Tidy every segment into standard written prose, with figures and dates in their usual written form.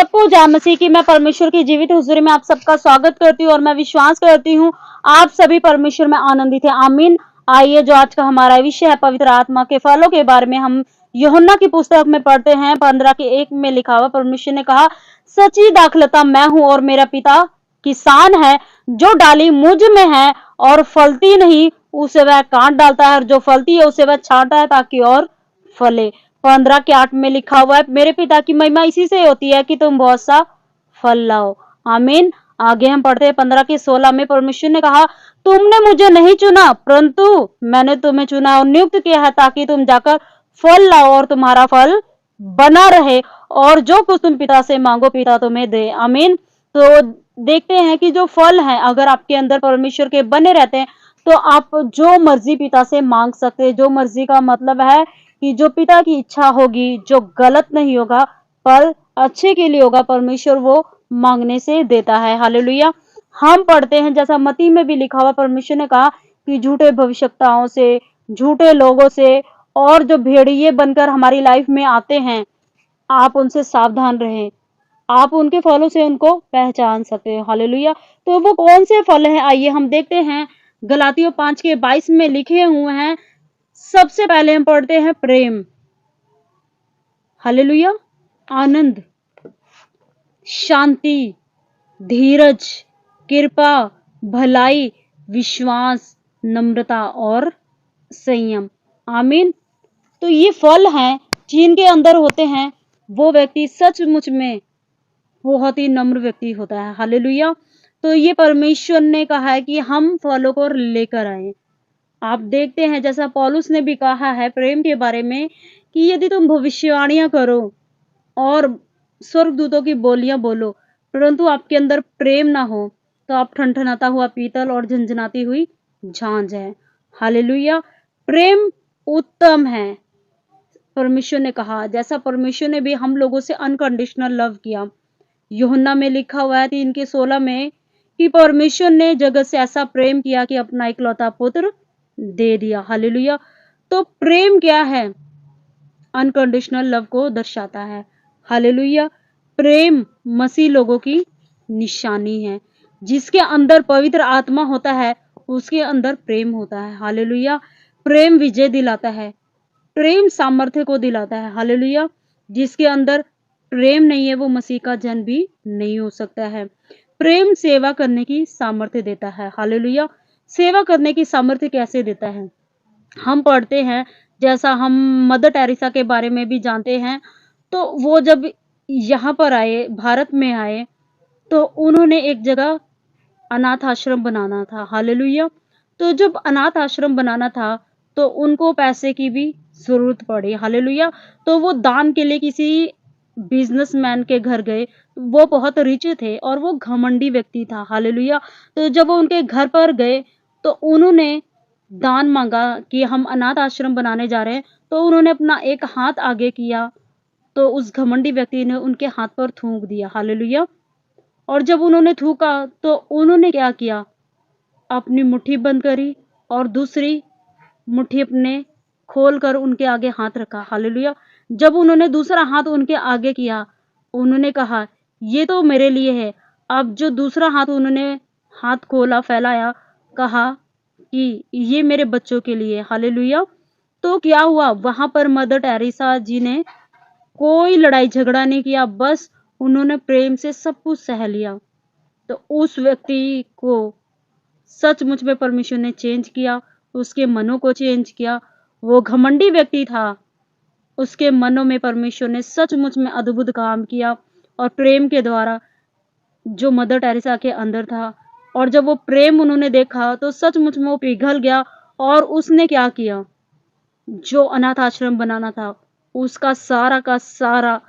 सबको जय मसीह की। मैं परमेश्वर की जीवित हुजूरी में आप सबका स्वागत करती हूँ और मैं विश्वास करती हूँ आप सभी परमेश्वर में आनंदित है। आमीन। आइए, जो आज का हमारा विषय है पवित्र आत्मा के फलों के बारे में, हम यूहन्ना की पुस्तक में पढ़ते हैं 15:1 में लिखा हुआ, परमेश्वर ने कहा, सच्ची दाखलता मैं हूँ और मेरा पिता किसान है। जो डाली मुझ में है और फलती नहीं, उसे वह काट डालता है, और जो फलती है उसे वह छांटता है ताकि और फले। 15:8 में लिखा हुआ है, मेरे पिता की महिमा इसी से होती है कि तुम बहुत सा फल लाओ। आमीन। आगे हम पढ़ते हैं 15:16 में, परमेश्वर ने कहा, तुमने मुझे नहीं चुना परंतु मैंने तुम्हें चुना और नियुक्त किया है ताकि तुम जाकर फल लाओ और तुम्हारा फल बना रहे, और जो कुछ तुम पिता से मांगो पिता तुम्हें दे। आमीन। तो देखते हैं कि जो फल है, अगर आपके अंदर परमेश्वर के बने रहते हैं तो आप जो मर्जी पिता से मांग सकते हैं। जो मर्जी का मतलब है कि जो पिता की इच्छा होगी, जो गलत नहीं होगा पर अच्छे के लिए होगा, परमेश्वर वो मांगने से देता है। हालेलुया। हम पढ़ते हैं जैसा मत्ती में भी लिखा हुआ, परमेश्वर ने कहा कि झूठे भविष्यवक्ताओं से, झूठे लोगों से, और जो भेड़िए बनकर हमारी लाइफ में आते हैं, आप उनसे सावधान रहें। आप उनके फलों से उनको पहचान सकते हैं। हालेलुया। तो वो कौन से फल हैं, आइए हम देखते हैं। गलातियों 5:22 में लिखे हुए हैं। सबसे पहले हम पढ़ते हैं प्रेम। हालेलुया। आनंद, शांति, धीरज, कृपा, भलाई, विश्वास, नम्रता और संयम। आमीन। तो ये फल हैं जिनके अंदर होते हैं, वो व्यक्ति सचमुच में बहुत ही नम्र व्यक्ति होता है। हालेलुया। तो ये परमेश्वर ने कहा है कि हम फलों को लेकर आए। आप देखते हैं जैसा पौलुस ने भी कहा है प्रेम के बारे में कि यदि तुम भविष्यवाणियां करो और स्वर्गदूतों की बोलियां बोलो, परंतु आपके अंदर प्रेम ना हो, तो आप ठनठनाता हुआ पीतल और झंझनाती हुई झांझ है। हालेलुया। प्रेम उत्तम है, परमेश्वर ने कहा। जैसा परमेश्वर ने भी हम लोगों से अनकंडीशनल लव किया। यूहन्ना में लिखा हुआ है 3:16 में कि परमेश्वर ने जगत से ऐसा प्रेम किया कि अपना इकलौता पुत्र दे दिया। हालेलुया। तो प्रेम क्या है? अनकंडीशनल लव को दर्शाता है। हालेलुया। प्रेम मसीह लोगों की निशानी है। जिसके अंदर पवित्र आत्मा होता है, उसके अंदर प्रेम होता है। हालेलुया। प्रेम विजय दिलाता है, प्रेम सामर्थ्य को दिलाता है। हालेलुया। जिसके अंदर प्रेम नहीं है, वो मसीह का जन भी नहीं हो सकता है। प्रेम सेवा करने की सामर्थ्य देता है। हालेलुया। सेवा करने की सामर्थ्य कैसे देता है? हम पढ़ते हैं, जैसा हम मदर टेरेसा के बारे में भी जानते हैं, तो वो जब यहाँ पर आए, भारत में आए, तो उन्होंने एक जगह अनाथ आश्रम बनाना था। हालेलुया। तो जब अनाथ आश्रम बनाना था तो उनको पैसे की भी जरूरत पड़ी। हालेलुया। तो वो दान के लिए किसी बिजनेसमैन के घर गए। वो बहुत रिच थे और वो घमंडी व्यक्ति था। हालेलुया। तो जब वो उनके घर पर गए तो उन्होंने दान मांगा कि हम अनाथ आश्रम बनाने जा रहे हैं। तो उन्होंने अपना एक हाथ आगे किया, तो उस घमंडी व्यक्ति ने उनके हाथ पर थूक दिया। हालेलुया। और जब उन्होंने थूका तो उन्होंने क्या किया? अपनी मुट्ठी बंद करी और दूसरी मुट्ठी अपने खोलकर उनके आगे हाथ रखा। हालेलुया। जब उन्होंने दूसरा हाथ उनके आगे किया, उन्होंने कहा, ये तो मेरे लिए है। अब जो दूसरा हाथ उन्होंने हाथ खोला, फैलाया, कहा कि ये मेरे बच्चों के लिए। हालेलुया। तो क्या हुआ? वहां पर मदर टेरेसा जी ने कोई लड़ाई झगड़ा नहीं किया, बस उन्होंने प्रेम से सब कुछ सह लिया। तो उस व्यक्ति को सचमुच में परमेश्वर ने चेंज किया, उसके मनों को चेंज किया। वो घमंडी व्यक्ति था, उसके मनों में परमेश्वर ने सचमुच में अद्भुत काम किया, और प्रेम के द्वारा जो मदर टेरेसा के अंदर था, और जब वो प्रेम उन्होंने देखा तो सचमुच में वो पिघल गया। और उसने क्या किया? जो अनाथ आश्रम बनाना था, उसका सारा का सारा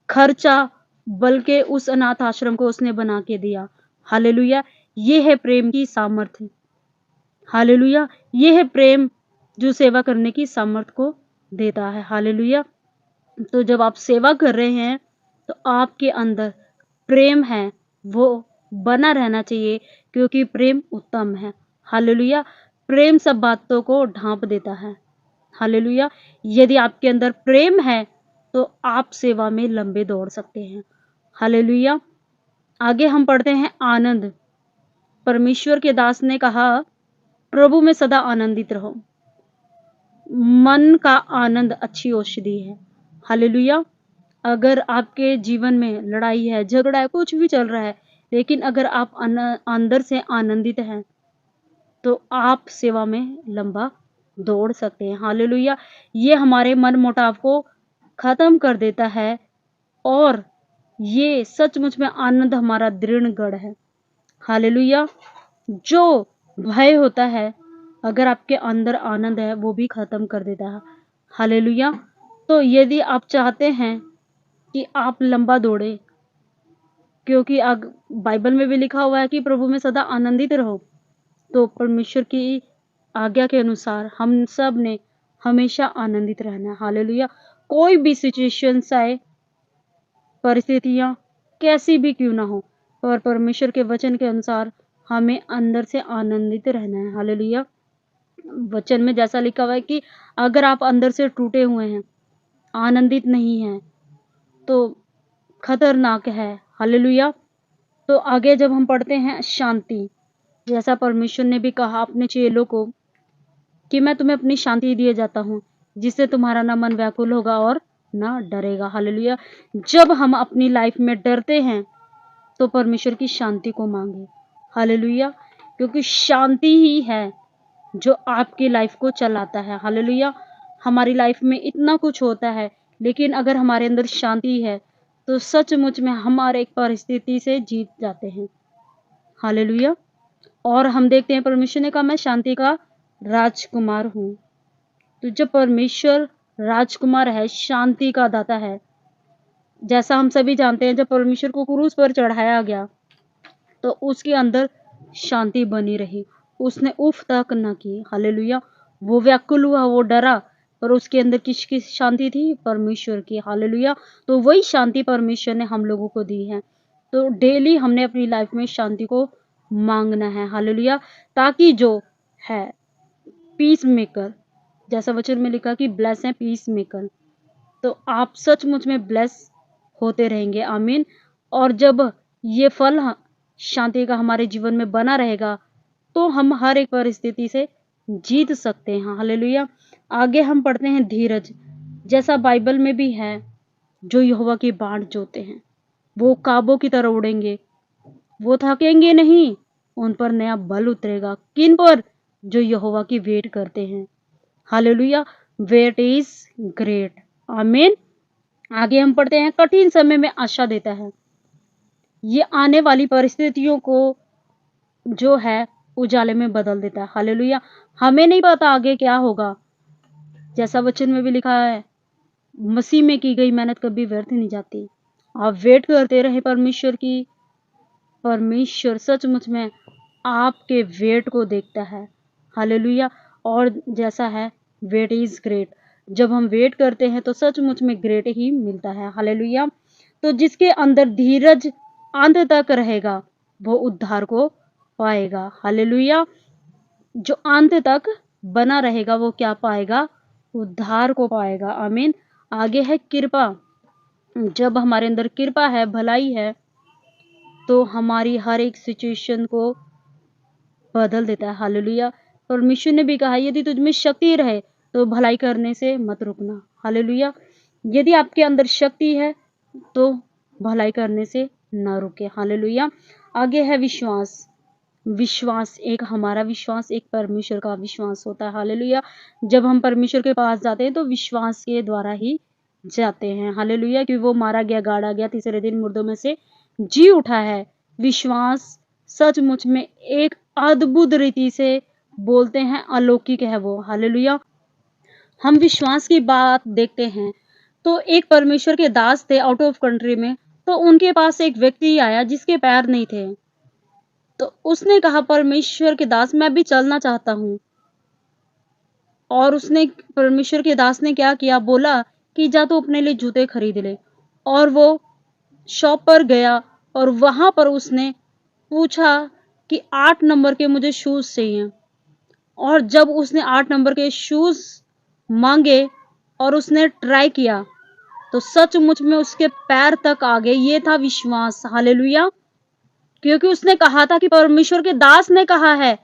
खर्चा, बल्कि उस अनाथ आश्रम को उसने बना के दिया। हालेलुया। ये है प्रेम की सामर्थ्य। हालेलुया। ये है प्रेम जो सेवा करने की सामर्थ्य को देता है। हालेलुया। तो जब आप सेवा कर रहे हैं तो आपके अंदर प्रेम है, वो बना रहना चाहिए, क्योंकि प्रेम उत्तम है। हालेलुया। प्रेम सब बातों को ढांप देता है। हालेलुया। यदि आपके अंदर प्रेम है तो आप सेवा में लंबे दौड़ सकते हैं। हालेलुया। आगे हम पढ़ते हैं आनंद। परमेश्वर के दास ने कहा, प्रभु में सदा आनंदित रहो। मन का आनंद अच्छी औषधि है। हालेलुया। अगर आपके जीवन में लड़ाई है, झगड़ा है, कुछ भी चल रहा है, लेकिन अगर आप अंदर से आनंदित हैं, तो आप सेवा में लंबा दौड़ सकते हैं। हालेलुया। ये हमारे मन मुटाव को खत्म कर देता है और ये सचमुच में आनंद हमारा दृढ़ गढ़ है। हालेलुया। जो भय होता है, अगर आपके अंदर आनंद है, वो भी खत्म कर देता है। हालेलुया। तो यदि आप चाहते हैं कि आप लंबा दौड़े, क्योंकि बाइबल में भी लिखा हुआ है कि प्रभु में सदा आनंदित रहो, तो परमेश्वर की आज्ञा के अनुसार हम सब ने हमेशा आनंदित रहना है। हालेलुया। कोई भी सिचुएशंस आए, परिस्थितियां कैसी भी क्यों ना हो, पर परमेश्वर के वचन के अनुसार हमें अंदर से आनंदित रहना है। हालेलुया। वचन में जैसा लिखा हुआ है कि अगर आप अंदर से टूटे हुए हैं, आनंदित नहीं हैं, तो खतरनाक है। हालेलुया। तो आगे जब हम पढ़ते हैं शांति, जैसा परमेश्वर ने भी कहा अपने चेलों को कि मैं तुम्हें अपनी शांति दिए जाता हूँ, जिससे तुम्हारा ना मन व्याकुल होगा और ना डरेगा। हालेलुया। जब हम अपनी लाइफ में डरते हैं, तो परमेश्वर की शांति को मांगे। हालेलुया। क्योंकि शांति ही है जो आपकी लाइफ को चलाता है। हालेलुया। हमारी लाइफ में इतना कुछ होता है, लेकिन अगर हमारे अंदर शांति है, तो सचमुच में हमारे एक परिस्थिति से जीत जाते हैं। हालेलुया। और हम देखते हैं परमेश्वर ने कहा, मैं शांति का राजकुमार हूँ। तो जब परमेश्वर राजकुमार है, शांति का दाता है, जैसा हम सभी जानते हैं, जब परमेश्वर को क्रूस पर चढ़ाया गया, तो उसके अंदर शांति बनी रही, उसने उफ तक न की। हालेलुया। वो व्याकुल हुआ, वो डरा, पर उसके अंदर किसकी शांति थी? परमेश्वर की। हालेलुया। तो वही शांति परमेश्वर ने हम लोगों को दी है। तो डेली हमने अपनी लाइफ में शांति को मांगना है। हालेलुया। ताकि जो है पीस मेकर, जैसा वचन में लिखा कि ब्लेस है पीस मेकर, तो आप सचमुच में ब्लेस होते रहेंगे। आमीन। और जब ये फल शांति का हमारे जीवन में बना रहेगा, तो हम हर एक परिस्थिति से जीत सकते हैं। हालेलुया। आगे हम पढ़ते हैं धीरज, जैसा बाइबल में भी है, जो यहोवा की बाट जोते हैं, वो काबों की तरह उड़ेंगे, वो थकेंगे नहीं, उन पर नया बल उतरेगा। किन पर? जो यहोवा की वेट करते हैं। हालेलुया। Wait is great. आमीन। आगे हम पढ़ते हैं कठिन समय में आशा देता है। ये आने वाली परिस्थितियों को जो है उजाले में बदल देता है। हालेलुया। हमें नहीं पता आगे क्या होगा, जैसा वचन में भी लिखा है, मसीह में की गई मेहनत कभी व्यर्थ नहीं जाती। आप वेट करते रहे परमेश्वर की। परमेश्वर सचमुच में आपके वेट को देखता है। हालेलुया। और जैसा है, वेट इज ग्रेट। जब हम वेट करते हैं, तो सचमुच में ग्रेट ही मिलता है। हालेलुया। तो जिसके अंदर धीरज अंत तक रहेगा, वो उद्धार को पाएगा। हालेलुया। जो अंत तक बना रहेगा, वो क्या पाएगा? उद्धार को पाएगा। आमीन। आगे है कृपा। जब हमारे अंदर कृपा है, भलाई है, तो हमारी हर एक सिचुएशन को बदल देता है। हालेलुया। परमेश्वर ने भी कहा, यदि तुझ में शक्ति रहे, तो भलाई करने से मत रुकना। हालेलुया। यदि आपके अंदर शक्ति है, तो भलाई करने से न रुके। हालेलुया। आगे है विश्वास। विश्वास एक हमारा विश्वास, एक परमेश्वर का विश्वास होता है। हालेलुया। जब हम परमेश्वर के पास जाते हैं, तो विश्वास के द्वारा ही जाते हैं। हालेलुया। कि वो मारा गया, गाड़ा गया, तीसरे दिन मुर्दों में से जी उठा है। विश्वास सचमुच में एक अद्भुत रीति से बोलते हैं, अलौकिक है वो। हालेलुया। हम विश्वास की बात देखते हैं, तो एक परमेश्वर के दास थे आउट ऑफ कंट्री में, तो उनके पास एक व्यक्ति आया जिसके पैर नहीं थे। तो उसने कहा, परमेश्वर के दास, मैं भी चलना चाहता हूँ। और उसने परमेश्वर के दास ने क्या किया? बोला कि जा तो अपने लिए जूते खरीद ले। और वो शॉप पर गया और वहां पर उसने पूछा कि 8 नंबर के मुझे शूज चाहिए। और जब उसने 8 नंबर के शूज मांगे और उसने ट्राई किया, तो सचमुच में उसके पैर तक आ गए। ये था विश्वास। हालेलुया। क्योंकि उसने कहा था कि परमेश्वर के दास ने कहा है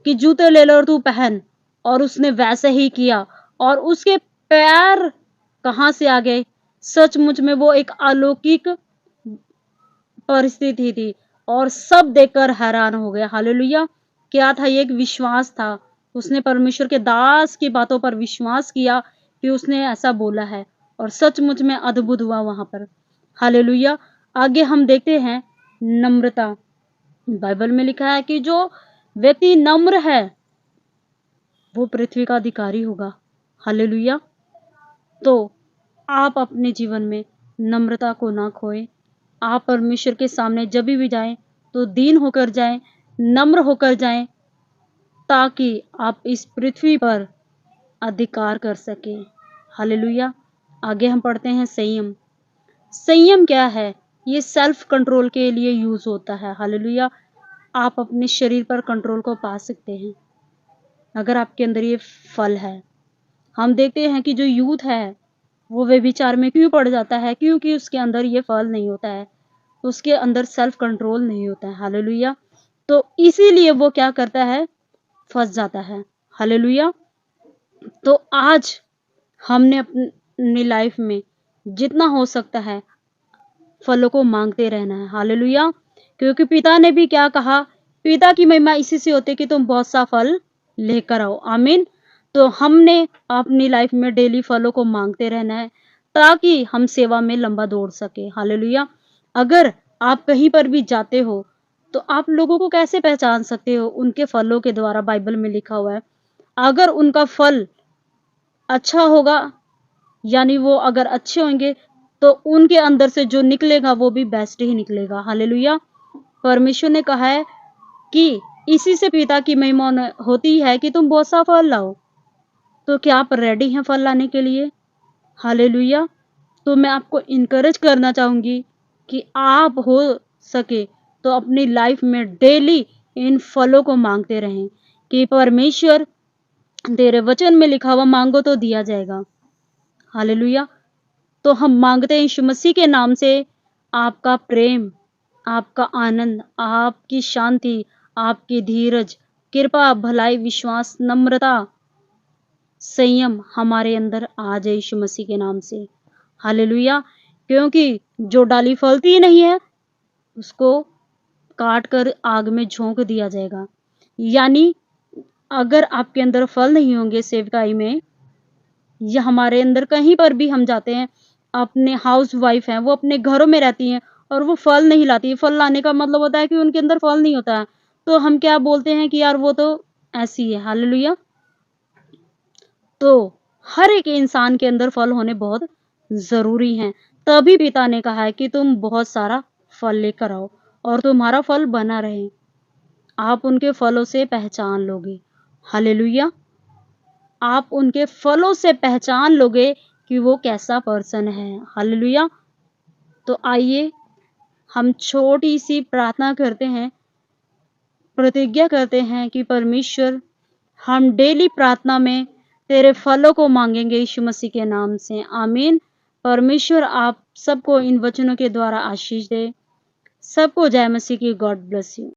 कि जूते ले लो और तू पहन, और उसने वैसे ही किया और उसके पैर कहां से आ गए। सचमुच में वो एक अलौकिक परिस्थिति थी और सब देखकर हैरान हो गए। हालेलुया। क्या था? ये एक विश्वास था। उसने परमेश्वर के दास की बातों पर विश्वास किया कि उसने ऐसा बोला है, और सचमुच में अद्भुत हुआ वहां पर। हालेलुया। आगे हम देखते हैं नम्रता। बाइबल में लिखा है कि जो व्यक्ति नम्र है वो पृथ्वी का अधिकारी होगा। हालेलुया। तो आप अपने जीवन में नम्रता को ना खोएं। आप परमेश्वर के सामने जब भी जाएं तो दीन होकर जाएं, नम्र होकर जाएं, ताकि आप इस पृथ्वी पर अधिकार कर सकें। हालेलुया। आगे हम पढ़ते हैं संयम। संयम क्या है? ये सेल्फ कंट्रोल के लिए यूज होता है। हालेलुया। आप अपने शरीर पर कंट्रोल को पा सकते हैं अगर आपके अंदर ये फल है। हम देखते हैं कि जो यूथ है वो व्यभिचार में क्यों पड़ जाता है? क्योंकि उसके अंदर ये फल नहीं होता है, उसके अंदर सेल्फ कंट्रोल नहीं होता है। हालेलुया। तो इसीलिए वो क्या करता है? फंस जाता है। हालेलुया। तो आज हमने अपनी लाइफ में जितना हो सकता है फलों को मांगते रहना है। हालेलुया। क्योंकि पिता ने भी क्या कहा? पिता की महिमा इसी से होती है कि तुम बहुत सा फल लेकर आओ। आमीन। तो हमने अपनी लाइफ में डेली फलों को मांगते रहना है ताकि हम सेवा में लंबा दौड़ सके। हालेलुया। अगर आप कहीं पर भी जाते हो तो आप लोगों को कैसे पहचान सकते हो? उनके फलों के द्वारा। बाइबल में लिखा हुआ है अगर उनका फल अच्छा होगा, यानी वो अगर अच्छे होंगे तो उनके अंदर से जो निकलेगा वो भी बेस्ट ही निकलेगा। हालेलुया। परमेश्वर ने कहा है कि इसी से पिता की महिमा होती है कि तुम बहुत सा फल लाओ। तो क्या आप रेडी हैं फल लाने के लिए? हालेलुया। तो मैं आपको इनकरेज करना चाहूंगी कि आप हो सके तो अपनी लाइफ में डेली इन फलों को मांगते रहें कि परमेश्वर तेरे वचन में लिखा हुआ मांगो तो दिया जाएगा। हालेलुया। तो हम मांगते हैं यीशु मसीह के नाम से आपका प्रेम, आपका आनंद, आपकी शांति, आपकी धीरज, कृपा, भलाई, विश्वास, नम्रता, संयम हमारे अंदर आ जाए यीशु मसीह के नाम से। हालेलुया। क्योंकि जो डाली फलती नहीं है उसको काट कर आग में झोंक दिया जाएगा। यानी अगर आपके अंदर फल नहीं होंगे सेवकाई में, या हमारे अंदर कहीं पर भी हम जाते हैं, अपने हाउस वाइफ हैं वो अपने घरों में रहती हैं और वो फल नहीं लाती। फल लाने का मतलब होता है कि उनके अंदर फल नहीं होता है, तो हम क्या बोलते हैं कि यार वो तो ऐसी है। हालेलुया। तो हर एक इंसान के अंदर फल होने बहुत जरूरी हैं। तभी पिता ने कहा है कि तुम बहुत सारा फल लेकर आओ और तुम्हारा फल बना रहे। आप उनके फलों से पहचान लोगे। हालेलुया। आप उनके फलों से पहचान लोगे कि वो कैसा पर्सन है। हालेलुया। तो आइए हम छोटी सी प्रार्थना करते हैं, प्रतिज्ञा करते हैं कि परमेश्वर हम डेली प्रार्थना में तेरे फलों को मांगेंगे यीशु मसीह के नाम से। आमीन। परमेश्वर आप सबको इन वचनों के द्वारा आशीष दे। सबको जय मसीह की। God bless you.